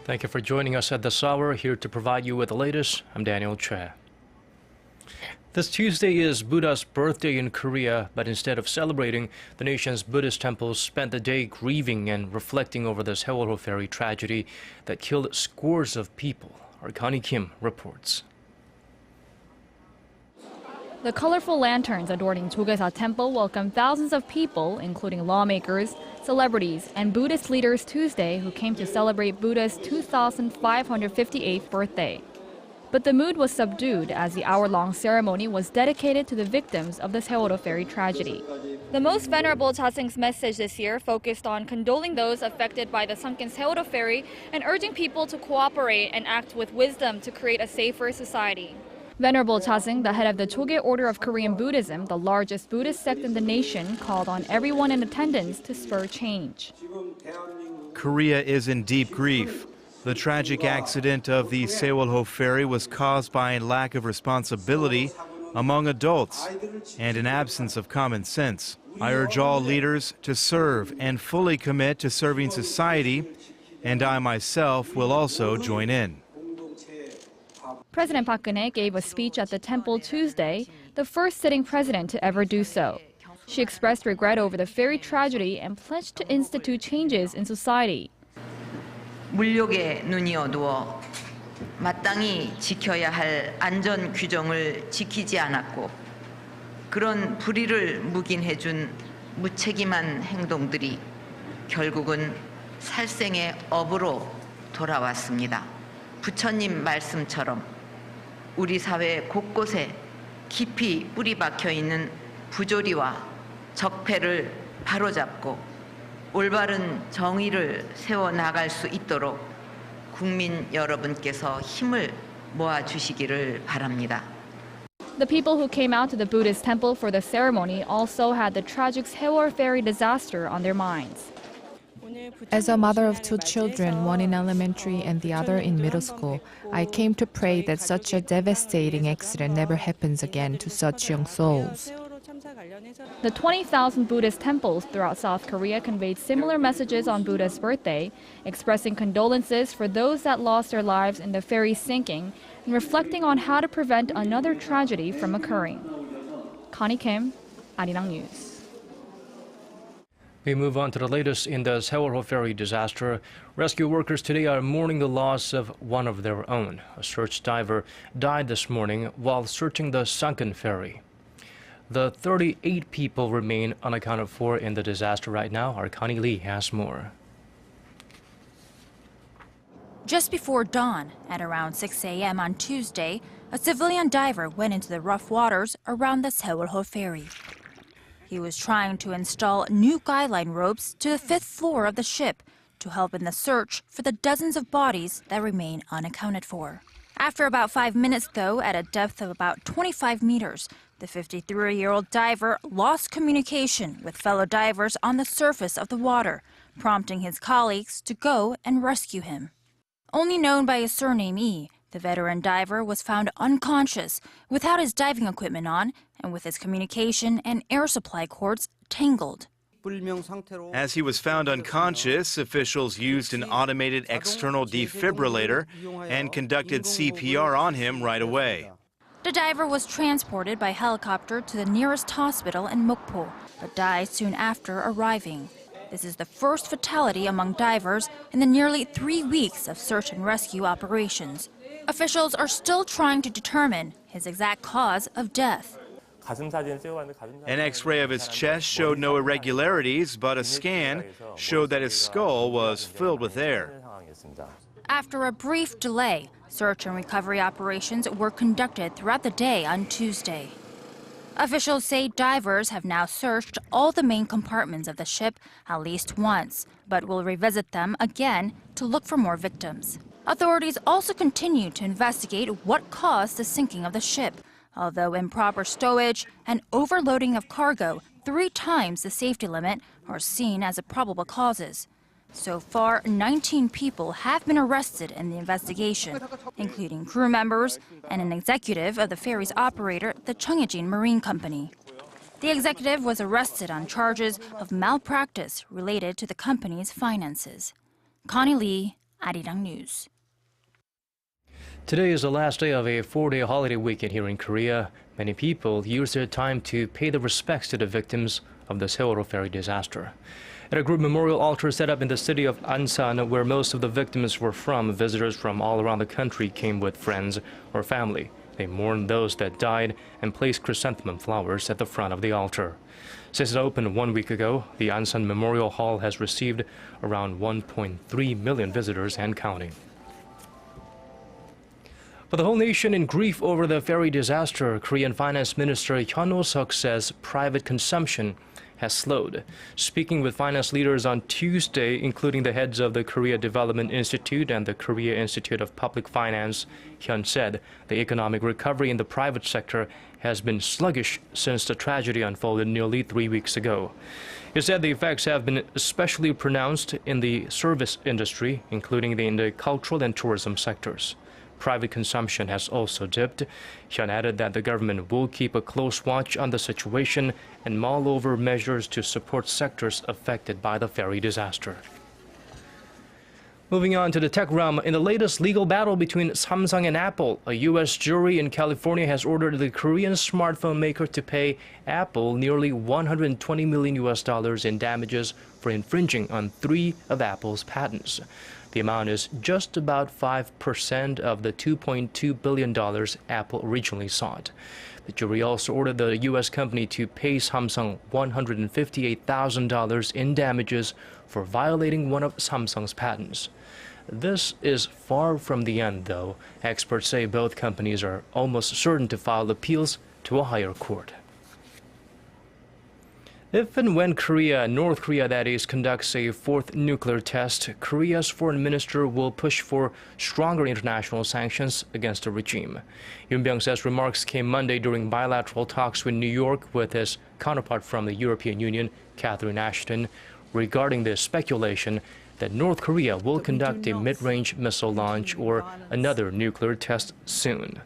Thank you for joining us at this hour. Here to provide you with the latest, I'm Daniel Che. This Tuesday is Buddha's birthday in Korea, but instead of celebrating, the nation's Buddhist temples spent the day grieving and reflecting over the Sewol-ho ferry tragedy that killed scores of people. Our Connie Kim reports. The colorful lanterns adorning Jogyesa Temple welcomed thousands of people, including lawmakers, celebrities, and Buddhist leaders Tuesday who came to celebrate Buddha's 2,558th birthday. But the mood was subdued as the hour-long ceremony was dedicated to the victims of the Sewol-ho ferry tragedy. The most Venerable Ja-seung's message this year focused on condoling those affected by the sunken Sewol-ho ferry and urging people to cooperate and act with wisdom to create a safer society. Venerable Ja-seung, the head of the Jogye order of Korean Buddhism, the largest Buddhist sect in the nation, called on everyone in attendance to spur change. Korea is in deep grief. The tragic accident of the Sewol-ho ferry was caused by a lack of responsibility among adults and an absence of common sense. I urge all leaders to serve and fully commit to serving society, and I myself will also join in. President Park Geun-hye gave a speech at the temple Tuesday, the first sitting president to ever do so. She expressed regret over the ferry tragedy and pledged to institute changes in society. 물욕에 눈이 어두워 마땅히 지켜야 할 안전 규정을 지키지 않았고 그런 불의를 묵인해준 무책임한 행동들이 결국은 살생의 업으로 돌아왔습니다. 부처님 말씀처럼 우리 사회 곳곳에 깊이 뿌리 박혀 있는 부조리와 적폐를 바로잡고 올바른 정의를 세워 나갈 수 있도록 국민 여러분께서 힘을 모아 주시기를 바랍니다. The people who came out to the Buddhist temple for the ceremony also had the tragic Sewol ferry disaster on their minds. As a mother of two children, one in elementary and the other in middle school, I came to pray that such a devastating accident never happens again to such young souls. The 20,000 Buddhist temples throughout South Korea conveyed similar messages on Buddha's birthday, expressing condolences for those that lost their lives in the ferry sinking and reflecting on how to prevent another tragedy from occurring. Connie Kim, Arirang News. We move on to the latest in the Sewol-ho ferry disaster. Rescue workers today are mourning the loss of one of their own. A search diver died this morning while searching the sunken ferry. The 38 people remain unaccounted for in the disaster right now. Our Connie Lee has more. Just before dawn, at around 6 a.m. on Tuesday, a civilian diver went into the rough waters around the Sewol-ho ferry. He was trying to install new guideline ropes to the 5th floor of the ship to help in the search for the dozens of bodies that remain unaccounted for. After about 5 minutes, though, at a depth of about 25 meters, the 53-year-old diver lost communication with fellow divers on the surface of the water, prompting his colleagues to go and rescue him. Only known by his surname E, the veteran diver was found unconscious, without his diving equipment on, and with his communication and air supply cords tangled. As he was found unconscious, officials used an automated external defibrillator and conducted CPR on him right away. The diver was transported by helicopter to the nearest hospital in Mokpo, but died soon after arriving. This is the first fatality among divers in the nearly 3 weeks of search and rescue operations. Officials are still trying to determine his exact cause of death. An X-ray of his chest showed no irregularities, but a scan showed that his skull was filled with air. After a brief delay, search and recovery operations were conducted throughout the day on Tuesday. Officials say divers have now searched all the main compartments of the ship at least once, but will revisit them again to look for more victims. Authorities also continue to investigate what caused the sinking of the ship, although improper stowage and overloading of cargo 3 times the safety limit are seen as the probable causes. So far, 19 people have been arrested in the investigation, including crew members and an executive of the ferry's operator, the Cheongjin Marine Company. The executive was arrested on charges of malpractice related to the company's finances. Connie Lee, Arirang News. Today is the last day of a 4-day holiday weekend here in Korea. Many people use their time to pay their respects to the victims of the Sewol-ho ferry disaster. At a group memorial altar set up in the city of Ansan, where most of the victims were from, visitors from all around the country came with friends or family. They mourned those that died and placed chrysanthemum flowers at the front of the altar. Since it opened 1 week ago, the Ansan Memorial Hall has received around 1.3 million visitors and counting. For the whole nation in grief over the ferry disaster, Korean Finance Minister Hyun Suk says private consumption has slowed. Speaking with finance leaders on Tuesday, including the heads of the Korea Development Institute and the Korea Institute of Public Finance, Hyun said the economic recovery in the private sector has been sluggish since the tragedy unfolded nearly 3 weeks ago. He said the effects have been especially pronounced in the service industry, including in the cultural and tourism sectors. Private consumption has also dipped. Hyun added that the government will keep a close watch on the situation and mull over measures to support sectors affected by the ferry disaster. Moving on to the tech realm, in the latest legal battle between Samsung and Apple, a U.S. jury in California has ordered the Korean smartphone maker to pay Apple nearly $120 million in damages for infringing on 3 of Apple's patents. The amount is just about 5% of the $2.2 billion Apple originally sought. The jury also ordered the U.S. company to pay Samsung $158,000 in damages for violating one of Samsung's patents. This is far from the end, though. Experts say both companies are almost certain to file appeals to a higher court. If and when North Korea that is, conducts a 4th nuclear test, Korea's foreign minister will push for stronger international sanctions against the regime. Yoon Byung-se's remarks came Monday during bilateral talks with New York with his counterpart from the European Union, Catherine Ashton, regarding the speculation that North Korea will conduct a mid-range missile launch or another nuclear test soon.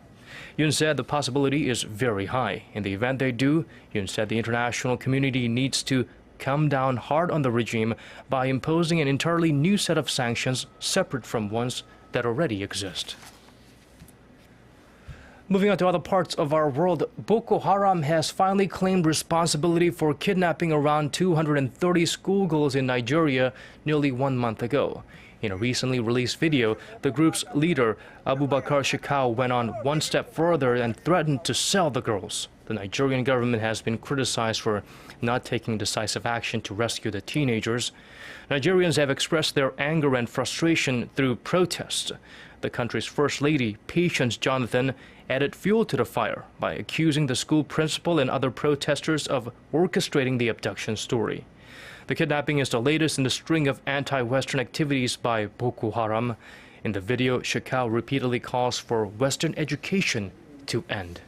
Yoon said the possibility is very high. In the event they do, Yoon said the international community needs to come down hard on the regime by imposing an entirely new set of sanctions separate from ones that already exist. Moving on to other parts of our world, Boko Haram has finally claimed responsibility for kidnapping around 230 schoolgirls in Nigeria nearly 1 month ago. In a recently released video, the group's leader, Abubakar Shekau, went on one step further and threatened to sell the girls. The Nigerian government has been criticized for not taking decisive action to rescue the teenagers. Nigerians have expressed their anger and frustration through protests. The country's First Lady, Patience Jonathan, added fuel to the fire by accusing the school principal and other protesters of orchestrating the abduction story. The kidnapping is the latest in the string of anti-Western activities by Boko Haram. In the video, Shekau repeatedly calls for Western education to end.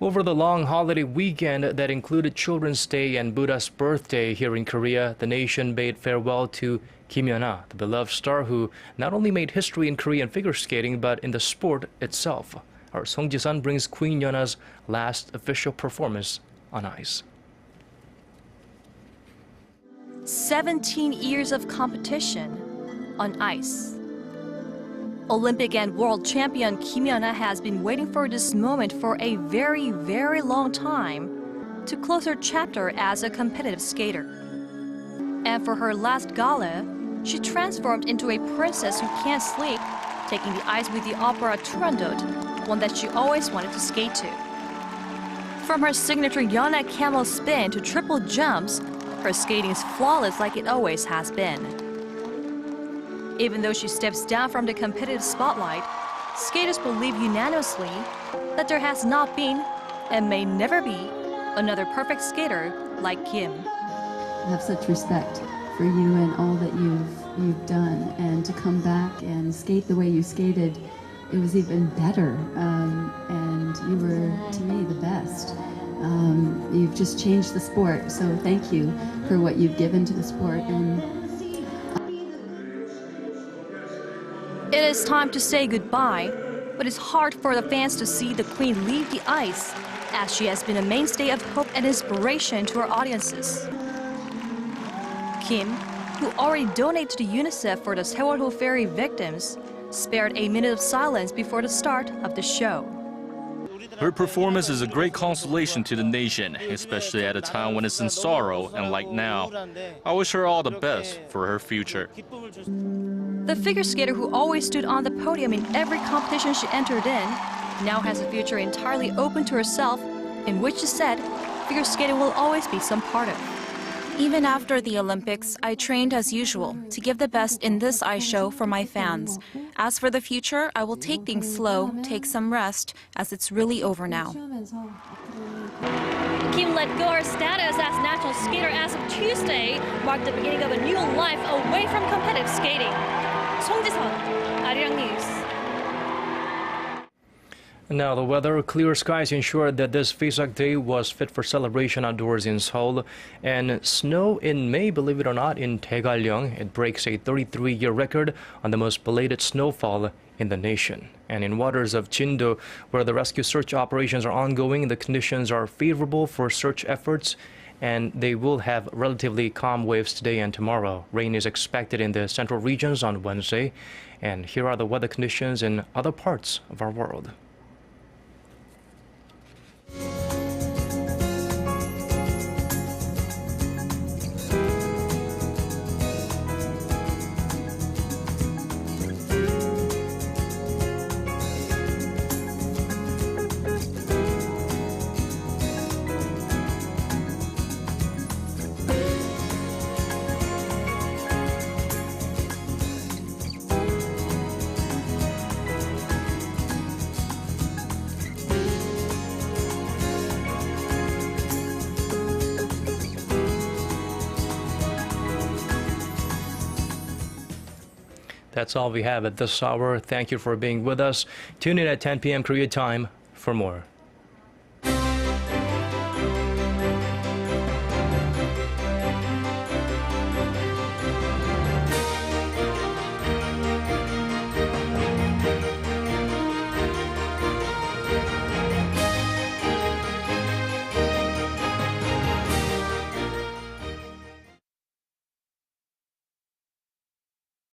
Over the long holiday weekend that included Children's Day and Buddha's birthday here in Korea, the nation bade farewell to Kim Yuna, the beloved star who not only made history in Korean figure skating but in the sport itself. Our Song Ji-sun brings Queen Yuna's last official performance on ice. 17 years of competition on ice. Olympic and world champion Kim Yuna has been waiting for this moment for a very, very long time to close her chapter as a competitive skater. And for her last gala, she transformed into a princess who can't sleep, taking the ice with the opera Turandot, one that she always wanted to skate to. From her signature Yuna camel spin to triple jumps, her skating is flawless like it always has been. Even though she steps down from the competitive spotlight, skaters believe unanimously that there has not been, and may never be, another perfect skater like Kim. I have such respect for you and all that you've done, and to come back and skate the way you skated, it was even better, and you were, to me, the best. You've just changed the sport, so thank you for what you've given to the sport. It is time to say goodbye, but it's hard for the fans to see the Queen leave the ice, as she has been a mainstay of hope and inspiration to her audiences. Kim, who already donated to UNICEF for the Sewol-ho ferry victims, spared a minute of silence before the start of the show. Her performance is a great consolation to the nation, especially at a time when it's in sorrow and like now. I wish her all the best for her future. The figure skater who always stood on the podium in every competition she entered in now has a future entirely open to herself, in which she said figure skating will always be some part of. Even after the Olympics, I trained as usual to give the best in this ice show for my fans. As for the future, I will take things slow, take some rest, as it's really over now. Kim let go her status as national skater as of Tuesday, marked the beginning of a new life away from competitive skating. 송지선, Arirang News. Now the weather. Clear skies ensured that this Vesak Day was fit for celebration outdoors in Seoul. And snow in May, believe it or not, in Taegalyeong. It breaks a 33-year record on the most belated snowfall in the nation. And in waters of Jindo, where the rescue search operations are ongoing, the conditions are favorable for search efforts, and they will have relatively calm waves today and tomorrow. Rain is expected in the central regions on Wednesday. And here are the weather conditions in other parts of our world. That's all we have at this hour. Thank you for being with us. Tune in at 10 p.m. Korea time for more.